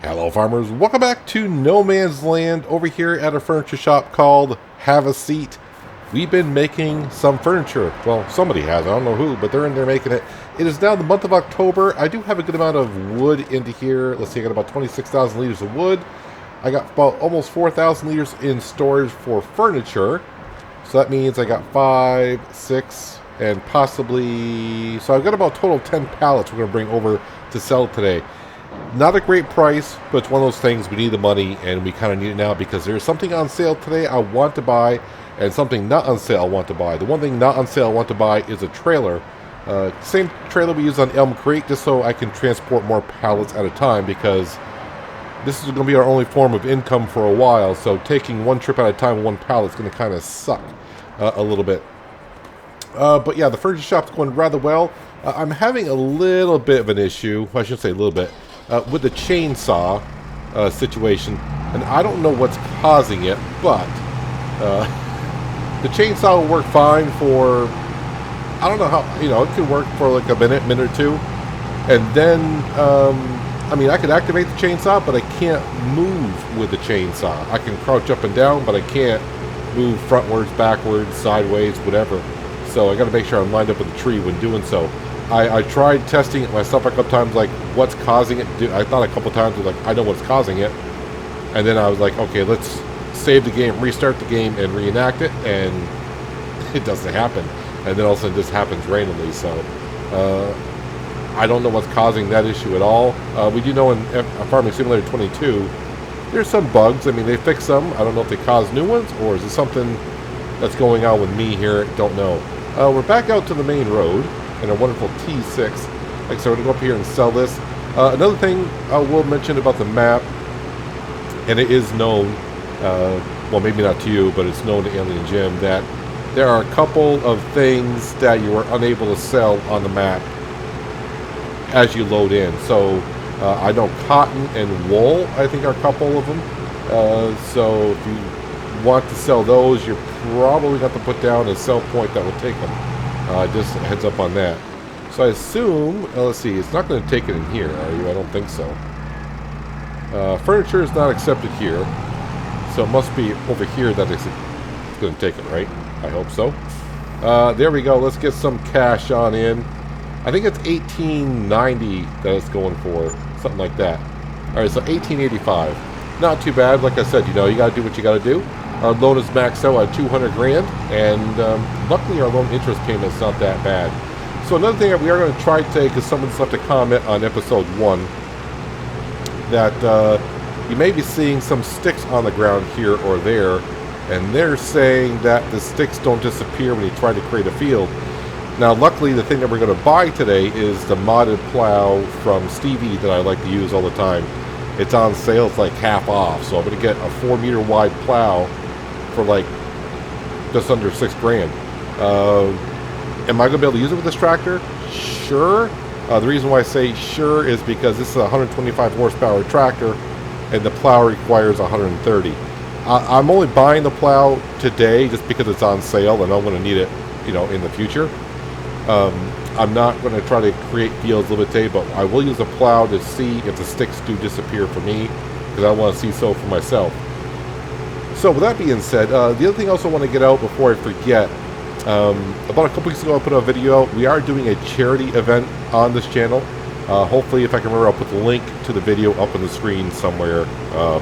Hello farmers, welcome back to No Man's Land over here at a furniture shop called Have A Seat. We've been making some furniture. Well, somebody has, I don't know who, but they're in there making it. It is now the month of October. I do have a good amount of wood into here. Let's see, I got about 26,000 liters of wood. I got about almost 4,000 liters in storage for furniture. So that means I got 5, 6, and possibly... So I've got about a total of 10 pallets we're going to bring over to sell today. Not a great price, but it's one of those things we need the money and we kind of need it now because there's something on sale today I want to buy and something not on sale I want to buy. The one thing not on sale I want to buy is a trailer. Same trailer we use on Elm Creek, just so I can transport more pallets at a time, because this is going to be our only form of income for a while, so taking one trip at a time with one pallet is going to kind of suck a little bit. But yeah, the furniture shop's going rather well. I'm having a little bit of an issue, I shouldn't say a little bit, with the chainsaw situation, and I don't know what's causing it, but the chainsaw will work fine for, I don't know how, it could work for like a minute or two, and then, I mean, I could activate the chainsaw, but I can't move with the chainsaw. I can crouch up and down, but I can't move frontwards, backwards, sideways, whatever. So I got to make sure I'm lined up with the tree when doing so. I tried testing it myself a couple times, like what's causing it. I thought a couple times, like, I know what's causing it. And then I was like, okay, let's save the game, restart the game, and reenact it. And it doesn't happen. And then all of a sudden this happens randomly. So I don't know what's causing that issue at all. We do know in Farming Simulator 22, there's some bugs. I mean, they fixed some. I don't know if they caused new ones, or is it something that's going on with me here? Don't know. We're back out to the main road in a wonderful T6. Like, so we're going to go up here and sell this. Another thing I will mention about the map, and it is known, well, maybe not to you, but it's known to Alien Jim, that there are a couple of things that you are unable to sell on the map as you load in. So I know cotton and wool, I think, are a couple of them. So if you want to sell those, you're probably going to put down a sell point that will take them. Just a heads up on that. So I assume, let's see, it's not going to take it in here, are you? I don't think so. Furniture is not accepted here, so it must be over here that it's going to take it, right? I hope so. There we go. Let's get some cash on in. I think it's $18.90 that it's going for, something like that. All right, so $18.85. Not too bad. Like I said, you got to do what you got to do. Our loan is maxed out at $200 grand, and luckily our loan interest payment is not that bad. So another thing that we are going to try today, because someone's left a comment on episode 1, that you may be seeing some sticks on the ground here or there, and they're saying that the sticks don't disappear when you try to create a field. Now, luckily, the thing that we're going to buy today is the modded plow from Stevie that I like to use all the time. It's on sale, it's like half off, so I'm going to get a 4-meter wide plow for like just under $6 grand. Am I going to be able to use it with this tractor? Sure. The reason why I say sure is because this is a 125 horsepower tractor and the plow requires 130. I'm only buying the plow today just because it's on sale and I'm going to need it, in the future. I'm not going to try to create fields a little bit today, but I will use a plow to see if the sticks do disappear for me, because I want to see so for myself. So with that being said, the other thing I also want to get out before I forget, about a couple weeks ago I put a video out. We are doing a charity event on this channel. Hopefully, if I can remember, I'll put the link to the video up on the screen somewhere,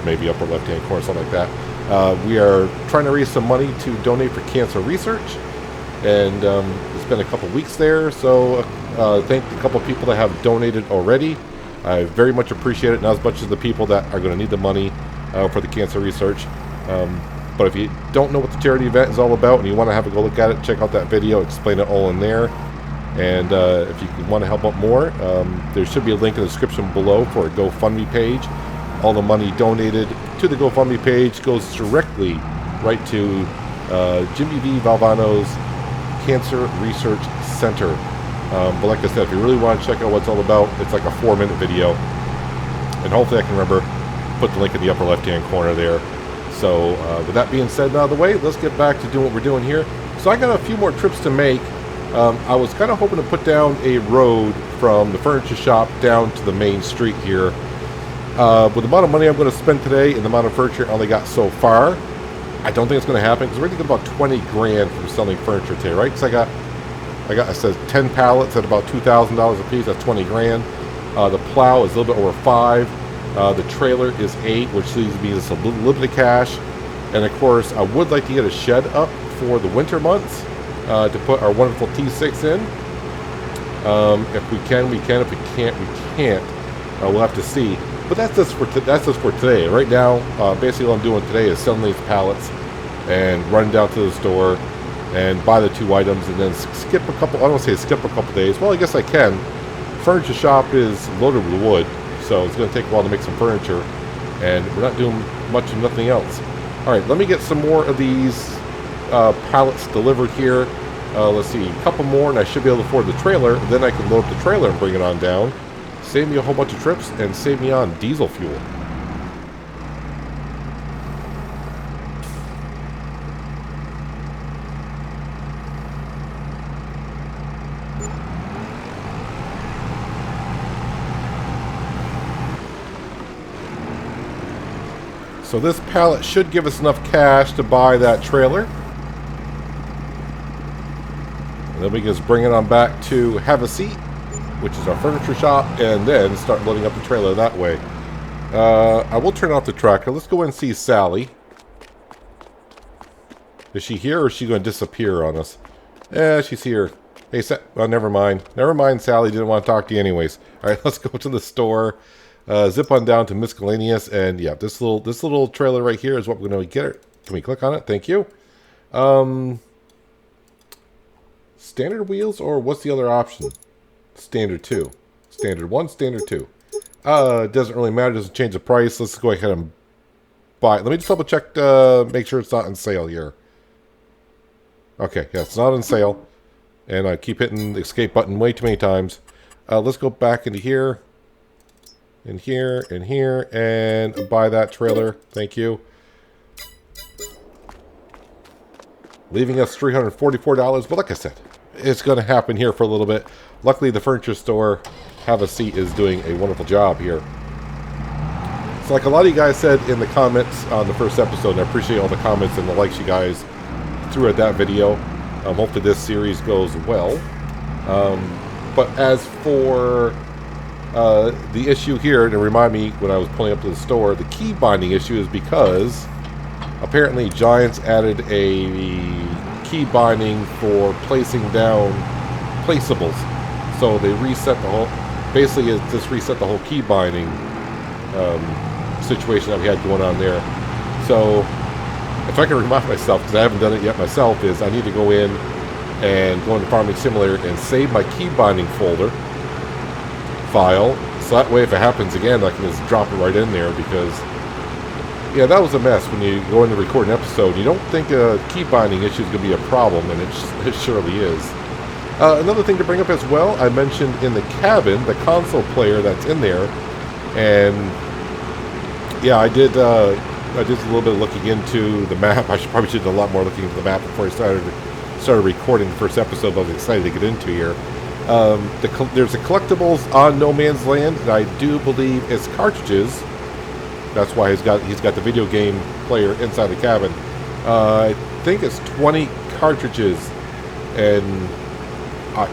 maybe upper left hand corner, something like that. We are trying to raise some money to donate for cancer research, and it's been a couple weeks there, so thank a couple people that have donated already. I very much appreciate it, not as much as the people that are going to need the money for the cancer research. But if you don't know what the charity event is all about and you want to have a go look at it, check out that video, explain it all in there. And if you want to help out more, there should be a link in the description below for a GoFundMe page. All the money donated to the GoFundMe page goes directly right to Jimmy V. Valvano's Cancer Research Center. But like I said, if you really want to check out what it's all about, it's like a 4-minute video. And hopefully I can remember, put the link in the upper left-hand corner there. So with that being said, out of the way, let's get back to doing what we're doing here. So I got a few more trips to make. I was kind of hoping to put down a road from the furniture shop down to the main street here. With the amount of money I'm going to spend today and the amount of furniture I only got so far, I don't think it's going to happen because we're going to get about 20 grand from selling furniture today, right? Because it says 10 pallets at about $2,000 a piece. That's 20 grand. The plow is a little bit over 5. The trailer is 8, which leaves me just a little bit of cash. And of course, I would like to get a shed up for the winter months to put our wonderful T6 in. If we can, we can. If we can't, we can't. We'll have to see. But that's just for today. Right now, basically what I'm doing today is selling these pallets and running down to the store and buy the 2 items and then skip a couple. I don't want to say skip a couple days. Well, I guess I can. Furniture shop is loaded with wood, so it's going to take a while to make some furniture, and we're not doing much of nothing else. All right, let me get some more of these pallets delivered here. Let's see, a couple more, and I should be able to afford the trailer. Then I can load up the trailer and bring it on down. Save me a whole bunch of trips and save me on diesel fuel. So this pallet should give us enough cash to buy that trailer. And then we can just bring it on back to Have A Seat, which is our furniture shop, and then start loading up the trailer that way. I will turn off the tractor. Let's go and see Sally. Is she here, or is she going to disappear on us? She's here. Hey, oh, never mind. Never mind, Sally. Didn't want to talk to you anyways. All right, let's go to the store. Zip on down to miscellaneous, and yeah, this little trailer right here is what we're going to get. Can we click on it? Thank you. Standard wheels, or what's the other option? Standard 2. Standard 1, standard 2. It doesn't really matter. It doesn't change the price. Let's go ahead and buy it. Let me just double check to make sure it's not on sale here. Okay, yeah, it's not on sale. And I keep hitting the escape button way too many times. Let's go back into here. In here, and here, and buy that trailer. Thank you. Leaving us $344. But like I said, it's going to happen here for a little bit. Luckily, the furniture store, Have A Seat, is doing a wonderful job here. So like a lot of you guys said in the comments on the first episode, and I appreciate all the comments and the likes you guys threw at that video. Hopefully this series goes well. But as for the issue here, to remind me when I was pulling up to the store, the key binding issue is because apparently Giants added a key binding for placing down placeables. So they reset the whole, basically it just reset the whole key binding situation that we had going on there. So if I can remind myself, because I haven't done it yet myself, is I need to go in and go into Farming Simulator and save my key binding folder file, so that way if it happens again I can just drop it right in there, because yeah, that was a mess when you go in to record an episode. You don't think a key binding issue is going to be a problem, and it surely is. Another thing to bring up as well, I mentioned in the cabin the console player that's in there, and yeah, I did a little bit of looking into the map. I probably should have done a lot more looking into the map before I started recording the first episode, but I was excited to get into here. There's a collectibles on No Man's Land, and I do believe it's cartridges. That's why he's got the video game player inside the cabin. I think it's 20 cartridges, and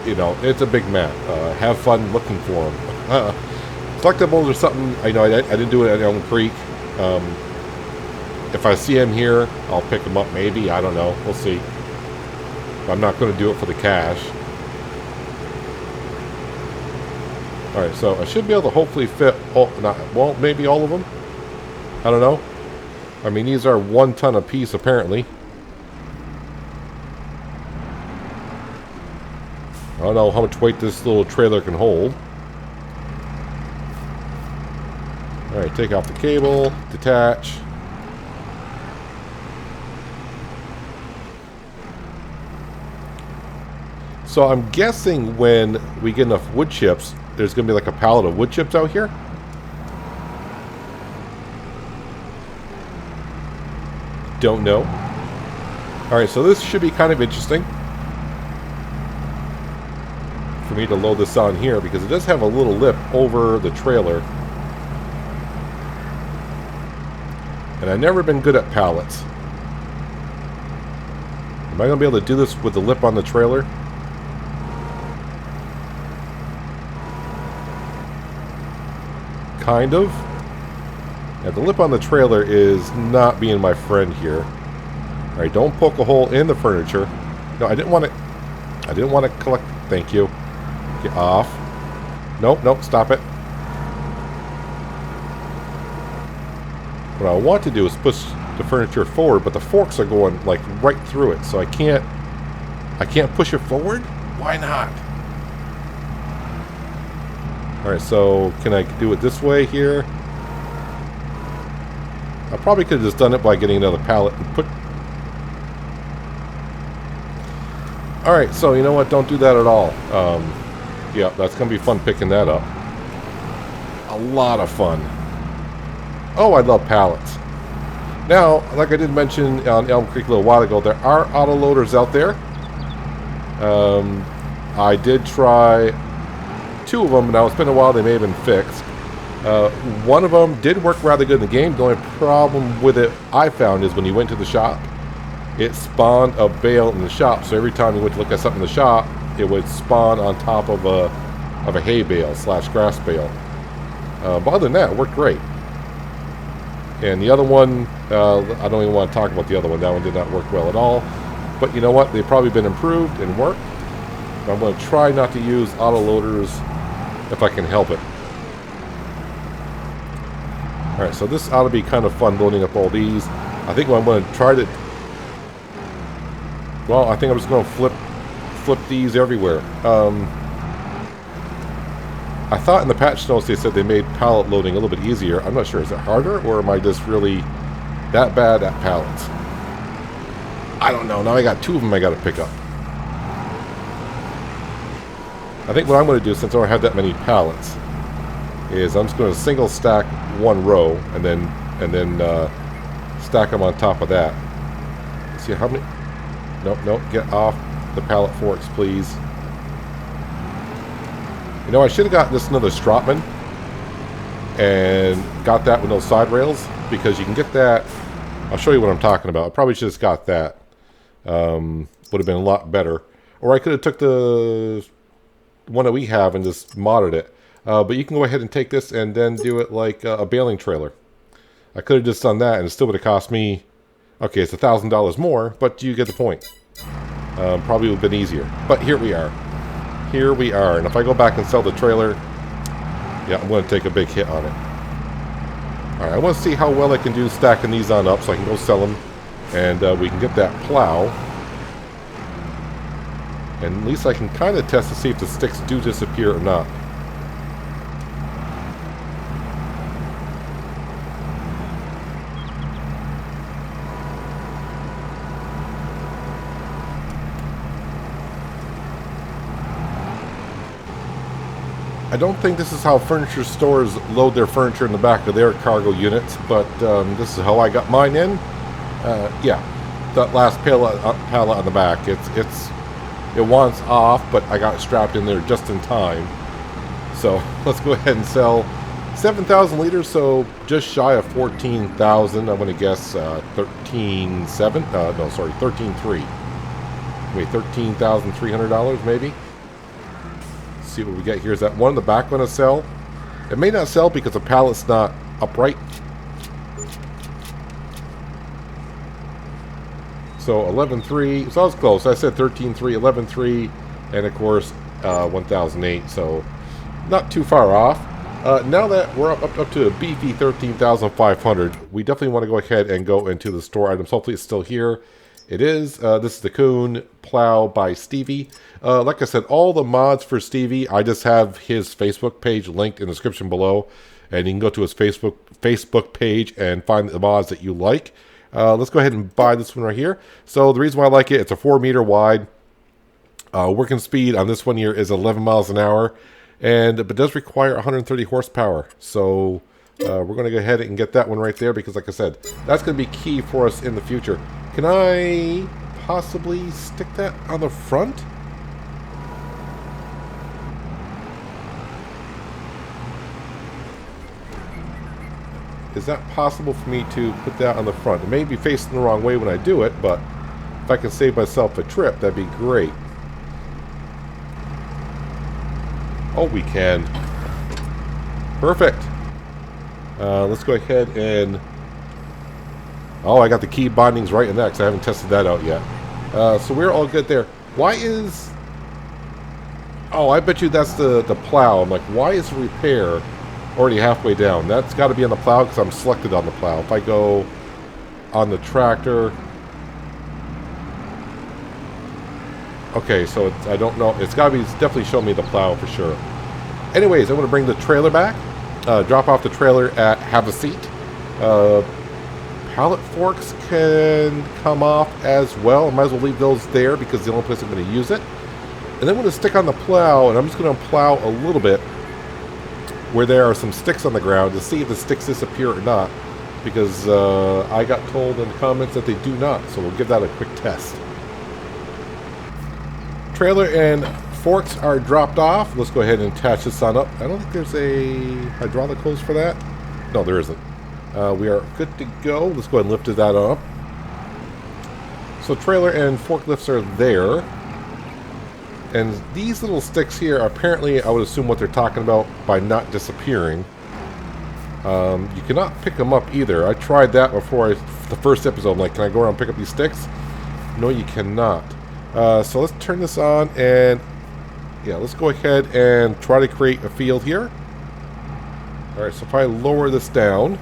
you know, it's a big map. Have fun looking for them. Collectibles are something I know. I didn't do it at Elm Creek. If I see him here, I'll pick him up. Maybe, I don't know. We'll see. But I'm not going to do it for the cash. Alright, so I should be able to hopefully fit, well, maybe all of them. I don't know. I mean, these are 1 ton a piece, apparently. I don't know how much weight this little trailer can hold. Alright, take off the cable, detach. So I'm guessing when we get enough wood chips, there's going to be like a pallet of wood chips out here. Don't know. Alright, so this should be kind of interesting for me to load this on here, because it does have a little lip over the trailer. And I've never been good at pallets. Am I going to be able to do this with the lip on the trailer? Kind of. Yeah, the lip on the trailer is not being my friend here. Alright, don't poke a hole in the furniture. No, I didn't want to collect... Thank you. Get off. Nope, nope, stop it. What I want to do is push the furniture forward, but the forks are going like right through it, so I can't push it forward? Why not? Alright, so can I do it this way here? I probably could have just done it by getting another pallet and put... Alright, so you know what? Don't do that at all. Yeah, that's going to be fun picking that up. A lot of fun. Oh, I love pallets. Now, like I did mention on Elm Creek a little while ago, there are autoloaders out there. I did try 2 of them. Now, it's been a while. They may have been fixed. One of them did work rather good in the game. The only problem with it I found is when you went to the shop, it spawned a bale in the shop. So every time you went to look at something in the shop, it would spawn on top of a hay bale / grass bale. But other than that, it worked great. And the other one, I don't even want to talk about the other one. That one did not work well at all. But you know what? They've probably been improved and worked. But I'm going to try not to use autoloaders if I can help it. Alright, so this ought to be kind of fun loading up all these. I think what I'm going to try to... Well, I think I'm just going to flip these everywhere. I thought in the patch notes they said they made pallet loading a little bit easier. I'm not sure. Is it harder, or am I just really that bad at pallets? I don't know. Now I got 2 of them I got to pick up. I think what I'm going to do, since I don't have that many pallets, is I'm just going to single stack 1 row and then stack them on top of that. Let's see how many. Nope, nope. Get off the pallet forks, please. You know, I should have gotten this another Stratman and got that with no side rails, because you can get that. I'll show you what I'm talking about. I probably should have just got that. Would have been a lot better. Or I could have took the one that we have and just modded it. But you can go ahead and take this and then do it like a baling trailer. I could have just done that and it still would have cost me... Okay, it's $1,000 more, but you get the point. Probably would have been easier. But here we are. Here we are, and if I go back and sell the trailer, yeah, I'm going to take a big hit on it. Alright, I want to see how well I can do stacking these on up so I can go sell them, and we can get that plow. And at least I can kind of test to see if the sticks do disappear or not. I don't think this is how furniture stores load their furniture in the back of their cargo units, but this is how I got mine in. Yeah, that last pallet on the back, it wants off, but I got it strapped in there just in time. So let's go ahead and sell 7,000 liters, so just shy of 14,000. I'm going to guess 13,700. No, sorry, 13,300. Wait, $13,300 maybe. See what we get here. Is that one in the back going to sell? It may not sell because the pallet's not upright. So 11.3. So I was close. I said 13.3, 11.3, and of course 1,008. So not too far off. Now that we're up to a beefy 13,500, we definitely want to go ahead and go into the store items. Hopefully it's still here. It is. This is the Coon Plow by Stevie. Like I said, all the mods for Stevie, I just have his Facebook page linked in the description below. And you can go to his Facebook page and find the mods that you like. Let's go ahead and buy this one right here. So the reason why I like it, it's a 4 meter wide. Working speed on this one here is 11 miles an hour. And it does require 130 horsepower. So we're going to go ahead and get that one right there, because like I said, that's going to be key for us in the future. Can I possibly stick that on the front? is that possible for me to put that on the front? It may be facing the wrong way when I do it, but if I can save myself a trip, that'd be great. Oh, we can. Perfect. Let's go ahead and... Oh, I got the key bindings right in that because I haven't tested that out yet. So we're all good there. Why is... Oh, I bet you that's the plow. I'm like, why is the repair already halfway down? That's got to be on the plow because I'm selected on the plow. If I go on the tractor... Okay, so it's, I don't know. It's got to be... It's definitely showing me the plow for sure. Anyways, I'm going to bring the trailer back. Drop off the trailer at Have A Seat. Pallet forks can come off as well. I might as well leave those there because it's the only place I'm going to use it. And then I'm going to stick on the plow, and I'm just going to plow a little bit where there are some sticks on the ground to see if the sticks disappear or not. Because I got told in the comments that they do not. So we'll give that a quick test. Trailer and forks are dropped off. Let's go ahead and attach this on up. I don't think there's a hydraulic hose for that. No, there isn't. We are good to go. Let's go ahead and lift that up. So trailer and forklifts are there. And these little sticks here, apparently I would assume what they're talking about by not disappearing. You cannot pick them up either. I tried that before the first episode. I'm like, can I go around and pick up these sticks? No, you cannot. So let's turn this on and... Yeah, let's go ahead and try to create a field here. Alright, so if I lower this down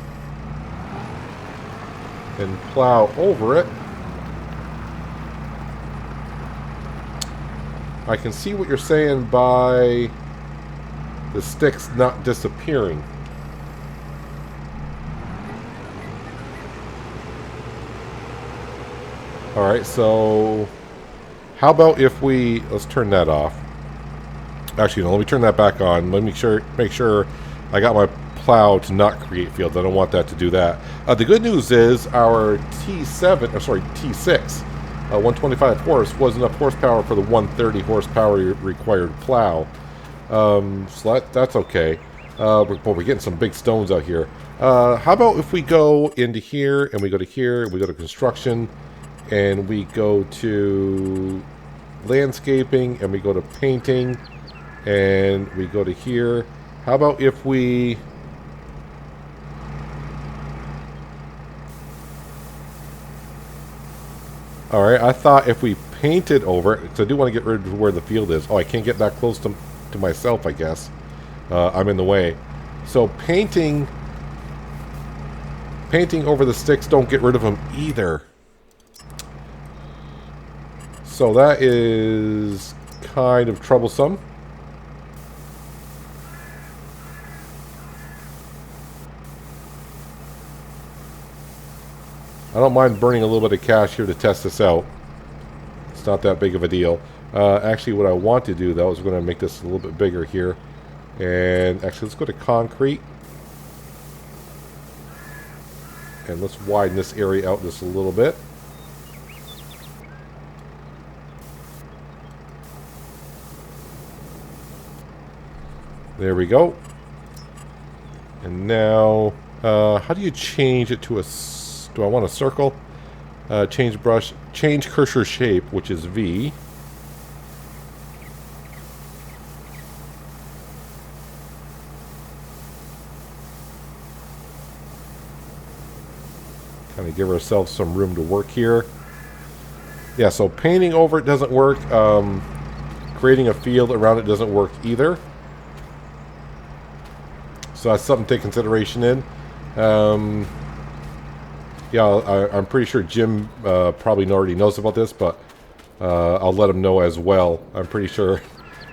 and plow over it, I can see what you're saying by the sticks not disappearing. Alright, so how about if we... Let's turn that off. Actually, no, let me turn that back on. Let me make sure I got my plow to not create fields. I don't want that to do that. The good news is our T7, or sorry, T6, 125 horse was enough horsepower for the 130 horsepower required plow. So that's okay. But we're getting some big stones out here. How about if we go into here, and we go to here, and we go to construction, and we go to landscaping, and we go to painting, and we go to here. How about if we... Alright, I thought if we painted over it, because I do want to get rid of where the field is. Oh, I can't get that close to myself, I guess. I'm in the way. So painting over the sticks, don't get rid of them either. So that is kind of troublesome. I don't mind burning a little bit of cash here to test this out. It's not that big of a deal. Actually, what I want to do, though, is we're going to make this a little bit bigger here. And actually, let's go to concrete. And let's widen this area out just a little bit. There we go. And now, how do you change it to a... Do I want a circle? Change brush. Change cursor shape, which is V. Kind of give ourselves some room to work here. Yeah, so painting over it doesn't work. Creating a field around it doesn't work either. So that's something to take consideration in. Yeah, I'm pretty sure Jim probably already knows about this, but I'll let him know as well. I'm pretty sure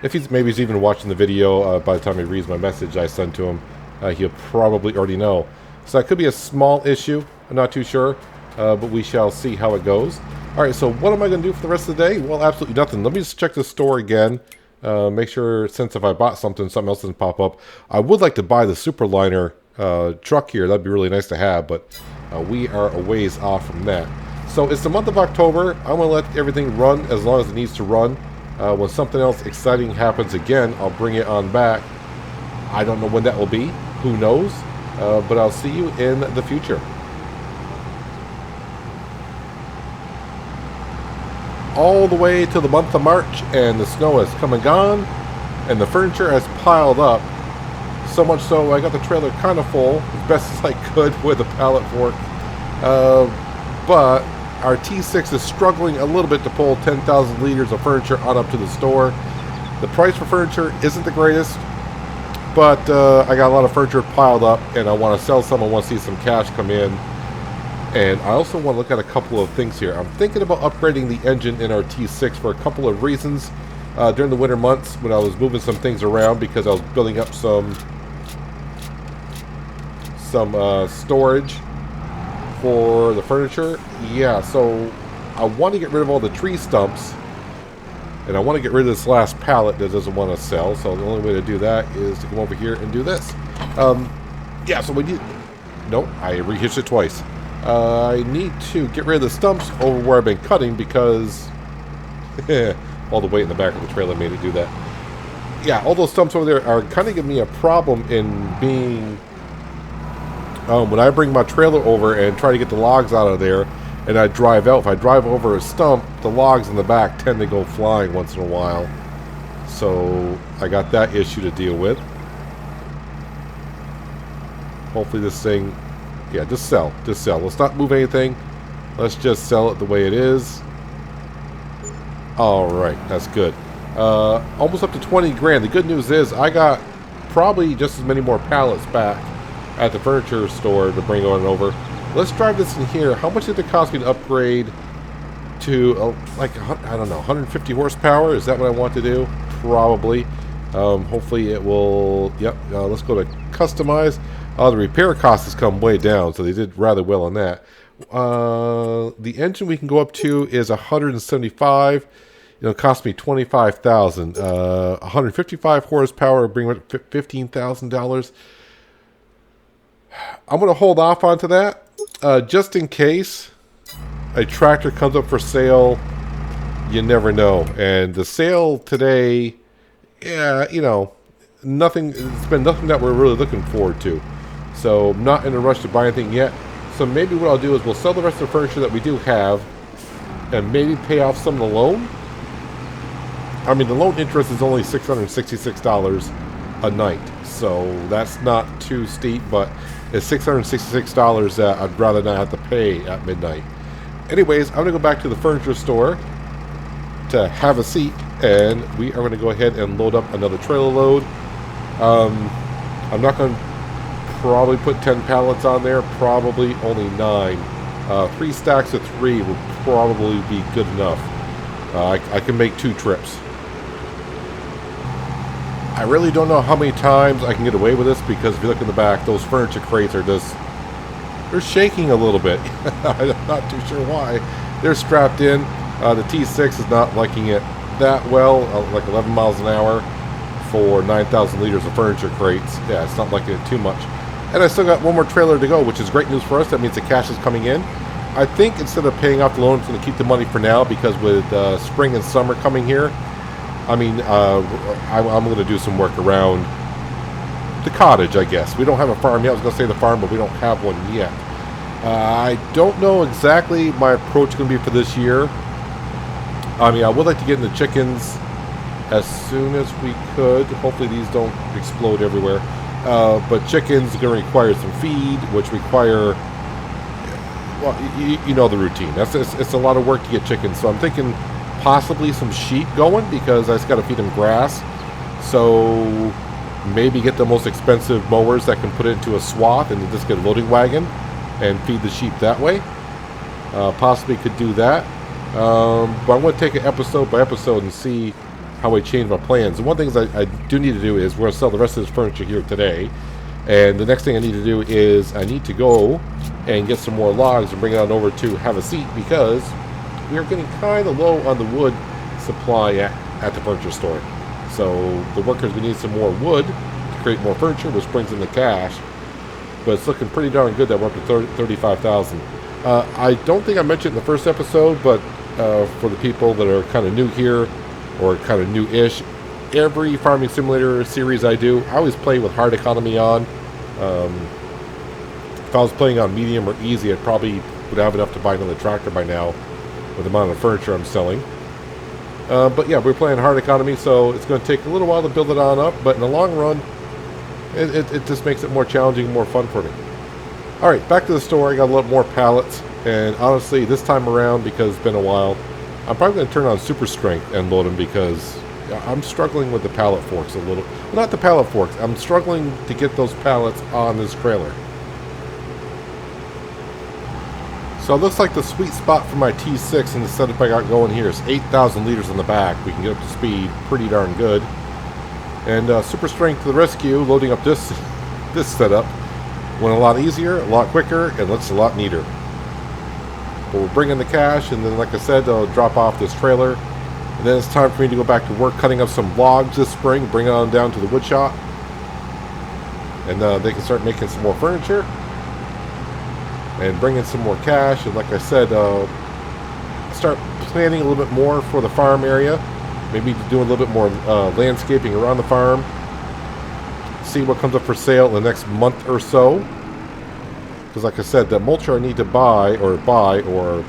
if maybe he's even watching the video by the time he reads my message I sent to him, he'll probably already know. So that could be a small issue. I'm not too sure, but we shall see how it goes. All right, so what am I going to do for the rest of the day? Well, absolutely nothing. Let me just check the store again. Make sure, since if I bought something else doesn't pop up. I would like to buy the Superliner truck here. That'd be really nice to have, but we are a ways off from that. So it's the month of October. I'm going to let everything run as long as it needs to run. When something else exciting happens again, I'll bring it on back. I don't know when that will be. Who knows? But I'll see you in the future. All the way to the month of March, and the snow has come and gone, and the furniture has piled up. So much so, I got the trailer kind of full, as best as I could with a pallet fork. But our T6 is struggling a little bit to pull 10,000 liters of furniture on up to the store. The price for furniture isn't the greatest, but I got a lot of furniture piled up, and I want to sell some. I want to see some cash come in. And I also want to look at a couple of things here. I'm thinking about upgrading the engine in our T6 for a couple of reasons. During the winter months, when I was moving some things around because I was building up some storage for the furniture. Yeah, so I want to get rid of all the tree stumps, and I want to get rid of this last pallet that doesn't want to sell. So the only way to do that is to come over here and do this. Yeah, so we need... Nope, I rehitched it twice. I need to get rid of the stumps over where I've been cutting because all the weight in the back of the trailer made it do that. Yeah, all those stumps over there are kind of giving me a problem in being... when I bring my trailer over and try to get the logs out of there and I drive out, if I drive over a stump, the logs in the back tend to go flying once in a while. So I got that issue to deal with. Hopefully this thing... Yeah, just sell. Just sell. Let's not move anything. Let's just sell it the way it is. Alright, that's good. Almost up to 20 grand. The good news is I got probably just as many more pallets back at the furniture store to bring on over. Let's drive this in here. How much did it cost me to upgrade to, like, I don't know, 150 horsepower? Is that what I want to do? Probably. Hopefully it will... Yep, let's go to customize. The repair cost has come way down, so they did rather well on that. The engine we can go up to is 175. It'll cost me $25,000. 155 horsepower, bring it up to $15,000. I'm going to hold off onto that, just in case a tractor comes up for sale. You never know. And the sale today, yeah, you know, nothing. It's been nothing that we're really looking forward to. So I'm not in a rush to buy anything yet. So maybe what I'll do is we'll sell the rest of the furniture that we do have and maybe pay off some of the loan. I mean, the loan interest is only $666 a night. So that's not too steep, but it's $666 that I'd rather not have to pay at midnight. Anyways, I'm going to go back to the furniture store to have a seat, and we are going to go ahead and load up another trailer load. I'm not going to probably put 10 pallets on there, probably only 9. 3 stacks of 3 would probably be good enough. I can make 2 trips. I really don't know how many times I can get away with this, because if you look in the back, those furniture crates are just... they're shaking a little bit. I'm not too sure why. They're strapped in. The T6 is not liking it that well, like 11 miles an hour for 9,000 liters of furniture crates. Yeah, it's not liking it too much. And I still got one more trailer to go, which is great news for us. That means the cash is coming in. I think instead of paying off the loan, I'm going to keep the money for now, because with spring and summer coming here, I mean, I'm going to do some work around the cottage, I guess. We don't have a farm yet. I was going to say the farm, but we don't have one yet. I don't know exactly my approach is going to be for this year. I mean, I would like to get into chickens as soon as we could. Hopefully these don't explode everywhere. But chickens are going to require some feed, which require... well, you know the routine. It's a lot of work to get chickens. So I'm thinking possibly some sheep going, because I just got to feed them grass. So maybe get the most expensive mowers that can put it into a swath and just get a loading wagon and feed the sheep that way. Possibly could do that. But I'm going to take it episode by episode and see how I change my plans. And one thing I do need to do is we're going to sell the rest of this furniture here today. And the next thing I need to do is I need to go and get some more logs and bring it on over to Have a Seat, because we are getting kind of low on the wood supply at the furniture store. So the workers, we need some more wood to create more furniture, which brings in the cash. But it's looking pretty darn good that we're up to $35,000. I don't think I mentioned in the first episode, but for the people that are kind of new here or kind of new-ish, every farming simulator series I do, I always play with hard economy on. If I was playing on medium or easy, I probably would have enough to buy another tractor by now with the amount of furniture I'm selling. But yeah, we're playing hard economy, so it's going to take a little while to build it on up, but in the long run, it just makes it more challenging, more fun for me. Alright, back to the store. I got a lot more pallets, and honestly, this time around, because it's been a while, I'm probably going to turn on super strength and load them because I'm struggling with the pallet forks a little. Well, not the pallet forks. I'm struggling to get those pallets on this trailer. So it looks like the sweet spot for my T6 and the setup I got going here is 8,000 liters in the back. We can get up to speed pretty darn good. And super strength to the rescue, loading up this setup went a lot easier, a lot quicker, and looks a lot neater. But we're bringing the cash, and then like I said, I'll drop off this trailer. And then it's time for me to go back to work cutting up some logs this spring, bring it on down to the wood shop. And they can start making some more furniture. And bring in some more cash. And like I said, start planning a little bit more for the farm area. Maybe doing a little bit more landscaping around the farm. See what comes up for sale in the next month or so. Because like I said, the mulcher I need to buy or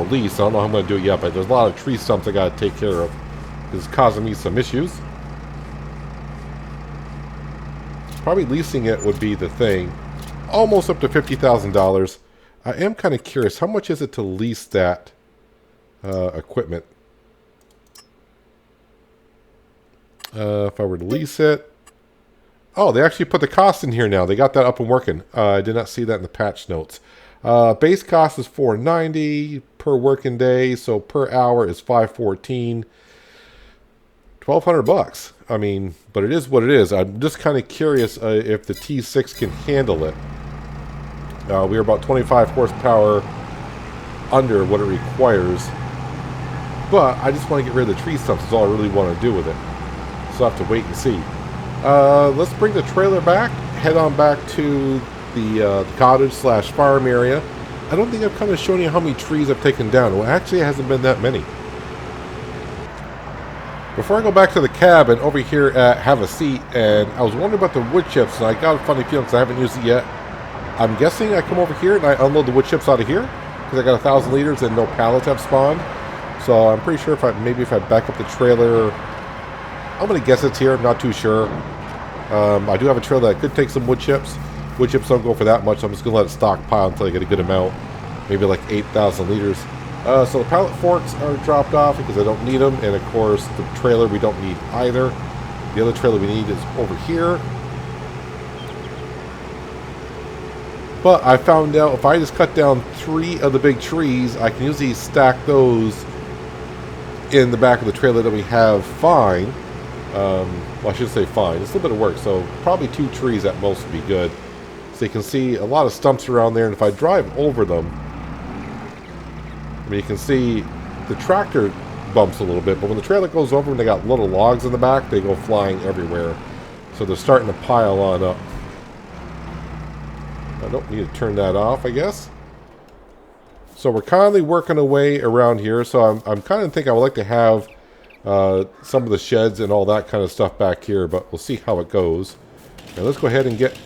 lease. I don't know how I'm going to do it yet, but there's a lot of tree stumps I got to take care of. It's causing me some issues. Probably leasing it would be the thing. Almost up to $50,000. I am kind of curious. How much is it to lease that equipment? If I were to lease it. Oh, they actually put the cost in here now. They got that up and working. I did not see that in the patch notes. Base cost is $4.90 per working day, so per hour is $5.14. $1,200. I mean, but it is what it is. I'm just kind of curious if the T6 can handle it. We're about 25 horsepower under what it requires, but I just want to get rid of the tree stumps. That's all I really want to do with it. So I have to wait and see. Let's bring the trailer back. Head on back to the cottage / farm area. I don't think I've kind of shown you how many trees I've taken down. Well, actually, it hasn't been that many. Before I go back to the cabin over here at Have A Seat, and I was wondering about the wood chips, and I got a funny feeling because I haven't used it yet. I'm guessing I come over here and I unload the wood chips out of here because I got 1,000 liters and no pallets have spawned. So I'm pretty sure if I back up the trailer, I'm going to guess it's here. I'm not too sure. I do have a trailer that could take some wood chips. Wood chips don't go for that much, so I'm just going to let it stockpile until I get a good amount. Maybe like 8,000 liters. So the pallet forks are dropped off because I don't need them. And of course, the trailer we don't need either. The other trailer we need is over here. But I found out if I just cut down 3 of the big trees, I can usually stack those in the back of the trailer that we have fine. Well, I should say fine. It's a little bit of work, so probably 2 trees at most would be good. So you can see a lot of stumps around there, and if I drive over them, I mean, you can see the tractor bumps a little bit, but when the trailer goes over and they got little logs in the back, they go flying everywhere. So they're starting to pile on up. I don't need to turn that off, I guess. So we're kindly working away around here. So I'm kind of thinking I would like to have some of the sheds and all that kind of stuff back here, but we'll see how it goes. Now let's go ahead and get...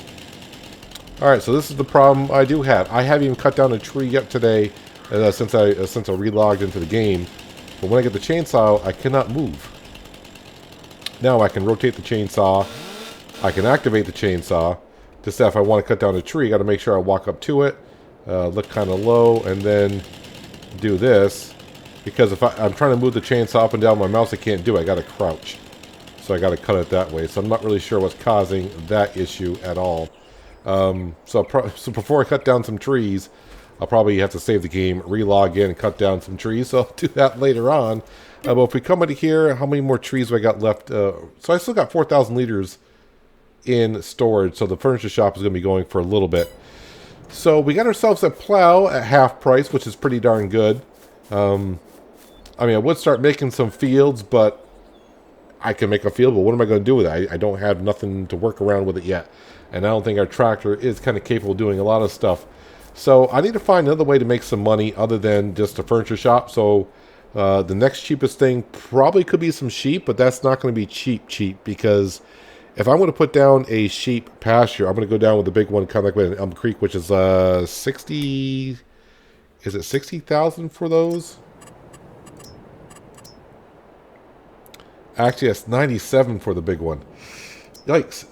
Alright, so this is the problem I do have. I haven't even cut down a tree yet today since I relogged into the game. But when I get the chainsaw, I cannot move. Now I can rotate the chainsaw. I can activate the chainsaw. Just if I want to cut down a tree, I got to make sure I walk up to it, look kind of low, and then do this. Because if I'm trying to move the chainsaw up and down my mouse, I can't do it. I got to crouch. So I got to cut it that way. So I'm not really sure what's causing that issue at all. So before I cut down some trees, I'll probably have to save the game, relog in, and cut down some trees. So I'll do that later on. But if we come into here, how many more trees have I got left? So I still got 4,000 liters in storage, so the furniture shop is going to be going for a little bit. So we got ourselves a plow at half price, which is pretty darn good. I mean, I would start making some fields, but I can make a field, but what am I going to do with it? I don't have nothing to work around with it yet, and I don't think our tractor is kind of capable of doing a lot of stuff. So I need to find another way to make some money other than just a furniture shop. So the next cheapest thing probably could be some sheep, but that's not going to be cheap because if I'm going to put down a sheep pasture, I'm going to go down with the big one, kind of like in Elm Creek, which is 60. Is it 60,000 for those? Actually, it's 97 for the big one. Yikes.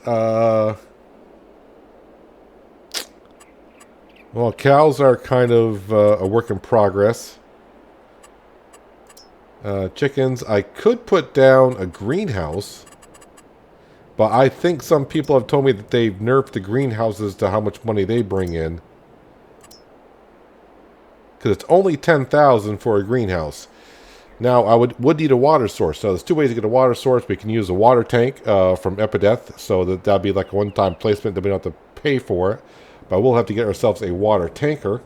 Well, cows are kind of a work in progress. Chickens, I could put down a greenhouse, but I think some people have told me that they've nerfed the greenhouses to how much money they bring in. Because it's only 10,000 for a greenhouse. Now, I would need a water source. So there's two ways to get a water source. We can use a water tank from Epideth, so that'd be like a one-time placement that we don't have to pay for it. But we'll have to get ourselves a water tanker.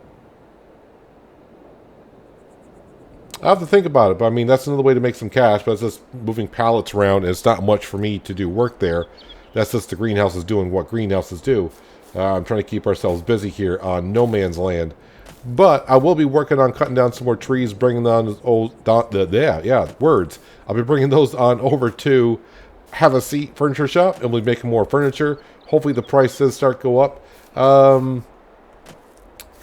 I have to think about it, but I mean, that's another way to make some cash, but it's just moving pallets around, and it's not much for me to do work there. That's just the greenhouses doing what greenhouses do. I'm trying to keep ourselves busy here on no man's land. But I will be working on cutting down some more trees, bringing on those old, words. I'll be bringing those on over to Have a Seat Furniture Shop, and we'll be making more furniture. Hopefully the prices start to go up.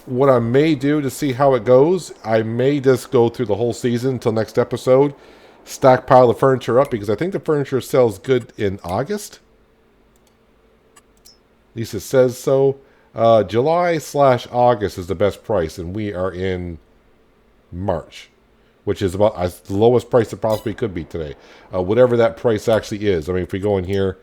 What I may do to see how it goes, I may just go through the whole season until next episode, stockpile the furniture up, because I think the furniture sells good in August. At least it says so. July/August is the best price, and we are in March, which is about the lowest price it possibly could be today. Whatever that price actually is. I mean, if we go in here,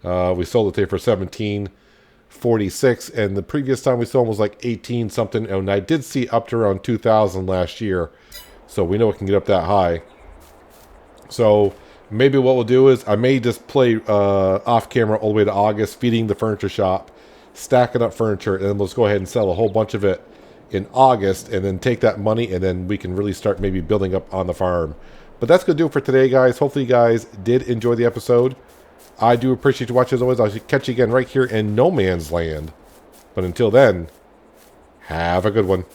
we sold it today for $17.46, and the previous time we sold was like 18 something, and I did see up to around 2,000 last year, so we know it can get up that high. So maybe what we'll do is I may just play off camera all the way to August, feeding the furniture shop, stacking up furniture, and then let's go ahead and sell a whole bunch of it in August, and then take that money, and then we can really start maybe building up on the farm. But that's going to do it for today, guys. Hopefully you guys did enjoy the episode. I do appreciate you watching as always. I'll catch you again right here in No Man's Land. But until then, have a good one.